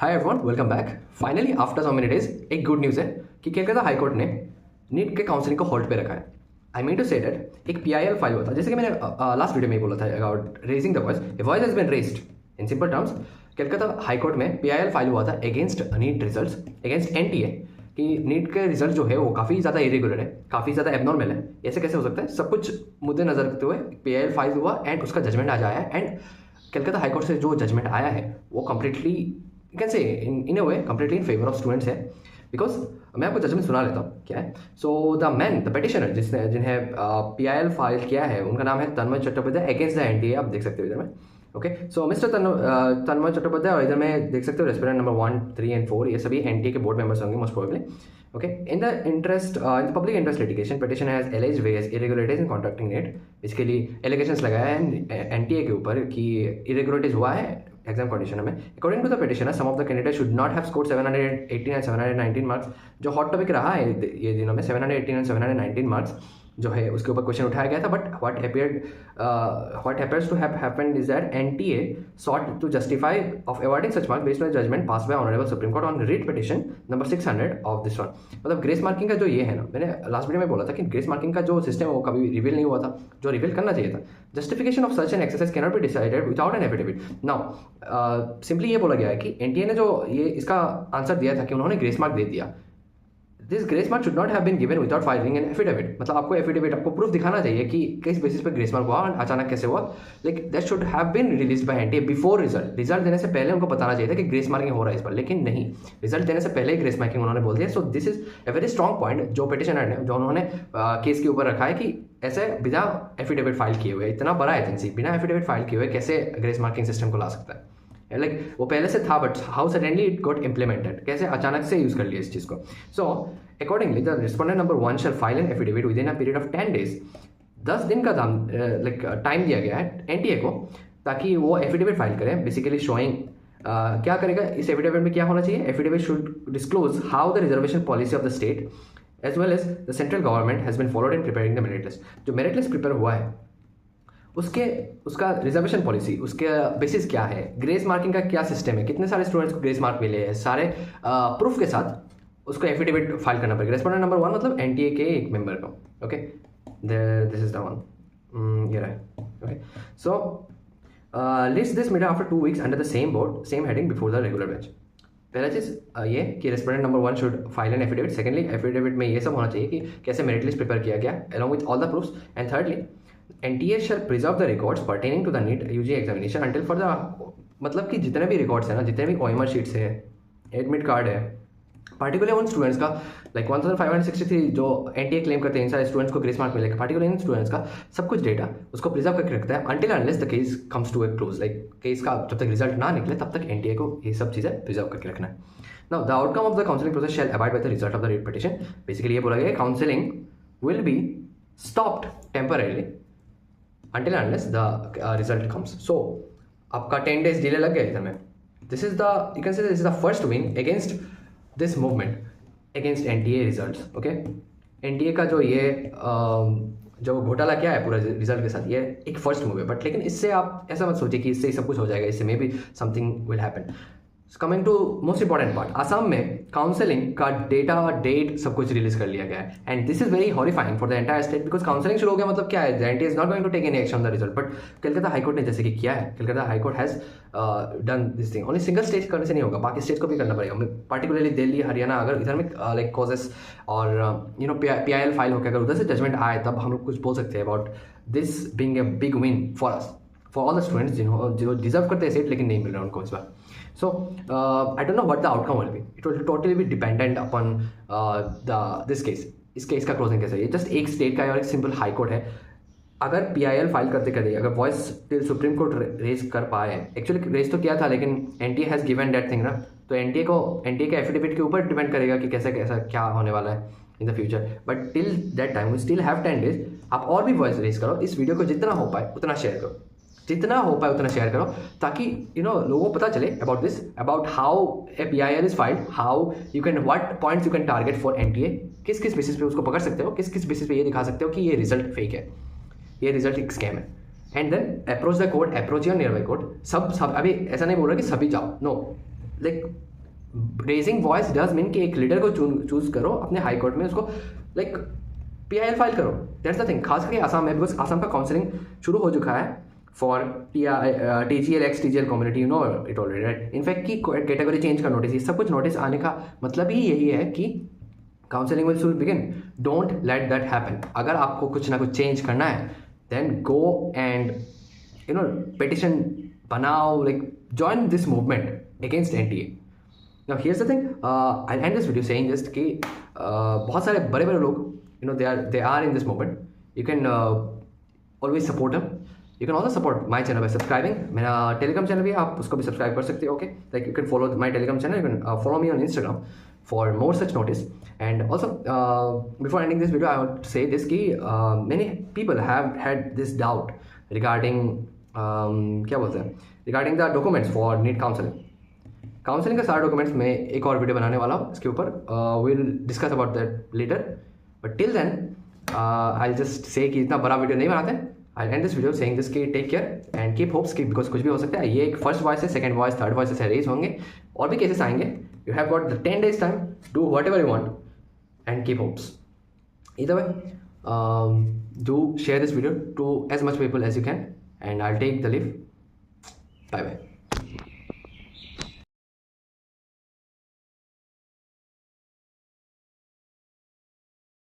हाय everyone, welcome back. Finally after so many days एक good news है कि Calcutta high court ने नीट के काउंसलिंग को होल्ड पे रखा है। I mean to say that एक पीआईएल फाइल हुआ था, जैसे कि मैंने लास्ट वीडियो में ही बोला था about raising the voice. A voice has been raised in simple terms. Calcutta high court में पीआईएल फाइल हुआ था against NEET results, against NTA, कि नीट के रिजल्ट जो है वो काफ़ी ज़्यादा इरेगुलर है, काफ़ी ज़्यादा एबनॉर्मल है। ऐसे कैसे हो सकता है? सब कुछ मुद्दे नजर रखते हुए पीआईएल फाइल हुआ एंड उसका जजमेंट आ जाया है। एंड कलकत्ता हाई कोर्ट से जो जजमेंट आया है वो completely you can say in a way completely in favour of students है। बिकॉज मैं आपको जजमेंट सुना लेता हूँ क्या है। So the man, the petitioner जिन्हें पीआईएल फाइल किया है, उनका नाम है तन्मय चट्टोपाध्याय अगेंस्ट द एनटीए। आप देख सकते हो इधर में। ओके, सो मिस्टर तन्मय चट्टोपाध्याय, और इधर में देख सकते हो रेस्पिरेंट नंबर 1, 3 एंड 4, ये सभी एनटीए के बोर्ड मेंबर्स होंगे most probably. Okay, in the public interest litigation, petitioner has alleged various irregularities in conducting NEET. Basically, allegations लगाया है NTA के ऊपर कि irregularities हुआ है एग्जाम कंडीशन में। According to the petitioner, some of the candidates should not have scored 718 and 719 marks। जो hot topic रहा है ये दिनों में 718 and 719 मार्क्स जो है उसके ऊपर क्वेश्चन उठाया गया था। But what appears to have happened is that NTA sought to justify of awarding such marks based on judgment passed by Honorable Supreme Court on writ petition number 600 of this one। मतलब grace marking का जो ये है ना, मैंने last video में बोला था कि ग्रेस मार्किंग का जो सिस्टम है वो कभी रिवील नहीं हुआ था, जो रिवील करना चाहिए था। Justification of such an exercise can not be decided without an affidavit. Now simply ये बोला गया है कि एनटीए ने जो ये इसका आंसर दिया था कि उन्होंने ग्रेस मार्क दे दिया। This grace mark should not have been given without filing an affidavit. मतलब आपको एफिडेविट, आपको प्रूफ दिखाना चाहिए कि किस बेसिस पर ग्रेस मार्क हुआ, अचानक कैसे हुआ। Like that should have been release by NTA before result देने से पहले उनको बताना चाहिए था कि ग्रेस मार्किंग हो रहा है इस पर, लेकिन नहीं, रिजल्ट देने से पहले ही ग्रेस मार्किंग उन्होंने बोल दिया। So this is a very strong point जो पिटिशनर ने, जो उन्होंने केस के ऊपर रखा है कि ऐसे बिना एफिडेविट फाइल किए हुए, इतना बड़ा एजेंसी बिना एफिडेविट फाइल किए हुए कैसे ग्रेस मार्किंग सिस्टम को ला सकता है। लाइक वो पहले से था but how suddenly it got implemented, कैसे अचानक से यूज कर लिया इस चीज को। So accordingly the respondent number 1 shall file an affidavit within a period of 10 days। 10 दिन का टाइम दिया गया है एनटीए को ताकि वो एफिडेविट फाइल करें। बेसिकली शोइंग क्या करेगा इस एफिडेविट में, क्या होना चाहिए? Affidavit should disclose how the reservation policy of the state as well as the central government has been followed in preparing the merit list. जो मेरिट लिस्ट प्रिपेयर हुआ है उसका रिजर्वेशन पॉलिसी, उसके बेसिस क्या है, ग्रेस मार्किंग का क्या system है, कितने सारे स्टूडेंट्स को ग्रेस मार्क मिले हैं, सारे प्रूफ के साथ उसको एफिडेविट फाइल करना पड़ेगा। रेस्पोंडेंट नंबर 1 मतलब एनटीए के एक मेंबर को। Okay, this is the one, ये रहा। Okay, so list this matter after 2 weeks under the same board same heading before the regular bench. पहला चीज़ ये कि respondent number 1 should file an affidavit. Secondly, affidavit में ये सब होना चाहिए कि कैसे मेरिट लिस्ट प्रिपेयर किया गया along with all the proofs. And thirdly, NTA shall preserve the records pertaining to the NEET UG examination until for the, मतलब कि जितने भी रिकॉर्ड्स हैं ना, जितने भी OMR शीट्स है, एडमिट कार्ड है, पार्टिकुलर उन स्टूडेंट्स का लाइक 1563 जो एनटीए क्लेम करते हैं इन सारे स्टूडेंट्स को ग्रेस मार्क मिलेगा, पार्टिकुलर इन स्टूडेंट्स का सब कुछ डेटा उसको प्रिजर्व करके रखता है until unless the case comes to a close. Like case का जब तक रिजल्ट ना निकले तब तक एनटीए को ये सब चीज़ें प्रिजर्व करके रखना है। Now the outcome of the counselling process shall abide by the result of the writ petition. Basically ये बोला गया counselling will be stopped temporarily until unless the result comes। So आपका 10 days डिले लग गया इधर में। This is the, you can say this is the first win against this movement against NTA results। Okay, NTA का जो ये जो घोटाला क्या है पूरा रिजल्ट के साथ, ये एक फर्स्ट मूव है। बट लेकिन इससे आप ऐसा मत सोचिए कि इससे सब कुछ हो जाएगा, इससे maybe something will happen. Coming to most important part, Assam में काउंसलिंग का डेटा, डेट सब कुछ रिलीज कर लिया गया है। And this is very horrifying for the entire state because counselling शुरू हो गया मतलब क्या है, NTA is not going to take any action on the result. But Calcutta high court ने जैसे कि किया है, Calcutta high court has done this thing. Only single state करने से नहीं होगा, बाकी स्टेट को भी करना पड़ेगा। पार्टिकुलरली दिल्ली, हरियाणा, अगर इधर में लाइक कॉजेस और यू नो पीआईएल फाइल होकर अगर उधर से जजमेंट आए तब हम लोग कुछ बोल सकते हैं about this being a big win for us, for all the students जो डिजर्व करते हैं सीट लेकिन नहीं मिल रहा उनको इस बार। So I don't know what the outcome will be. It will totally be dependent upon this case. इस case का क्लोजिंग कैसे है, ये जस्ट एक स्टेट का है और एक सिंपल हाई कोर्ट है। अगर पीआईएल फाइल करते करते अगर voice till supreme court raise कर पाए, एक्चुअली रेज तो किया था लेकिन NTA has given that thing ना, तो एनटीए के एफिडेविट के ऊपर डिपेंड करेगा कि कैसे कैसा क्या होने वाला है in the future. But till that time we still have 10 days। आप और भी वॉइस रेज करो, इस वीडियो को जितना हो पाए उतना शेयर करो, जितना हो पाए उतना शेयर करो ताकि लोगों को पता चले about this, about how a PIL is filed, how you can, what points you can target for NTA, किस किस बेसिस पे उसको पकड़ सकते हो, किस किस बेसिस पे ये दिखा सकते हो कि ये रिजल्ट फेक है, ये रिजल्ट एक स्कैम है। And then approach the court, approach your near by court. सब अभी ऐसा नहीं बोल रहा कि सभी जाओ, no, like raising voice does mean कि एक लीडर को चूज करो अपने हाई कोर्ट में, उसको लाइक PIL फाइल करो। दैट्स द थिंग, खास करके आसाम में, बिकॉज आसाम का काउंसलिंग शुरू हो चुका है for TGL x TGL community, you know it already, right. In fact की कैटेगरी चेंज का नोटिस, ये सब कुछ नोटिस आने का मतलब ही यही है कि counselling will soon begin. Don't let that happen. अगर आपको कुछ ना कुछ चेंज करना है, then go and you know petition बनाओ, like join this movement against NTA। Now here's the thing, I'll end this video saying just कि बहुत सारे बड़े बड़े लोग, you know, they are in this movement. You can always support them. You can also support my channel by subscribing. मेरा Telegram channel भी है, आप उसको भी सब्सक्राइब कर सकते हो, okay? Like you can follow my telegram channel, you can follow me on Instagram for more such notice. And also before ending this video, I want to say this कि many people have had this doubt regarding क्या बोलते हैं, regarding the documents for NEET counseling. Counselling का सारा documents मैं एक और video बनाने वाला हूँ इसके ऊपर, will discuss about that later, but till then I just say कि इतना बड़ा वीडियो नहीं बनाते। I end this video saying this कि take care and keep hopes की, बिकॉज कुछ भी हो सकता है। ये एक फर्स्ट वॉइस है, सेकंड वॉइस, थर्ड वॉइस से रेज होंगे, और भी केसेस आएंगे। You have got the 10 days time, do whatever you want and keep hopes. Either way, do share this video to as much people as you can, and I'll take the leave. Bye bye.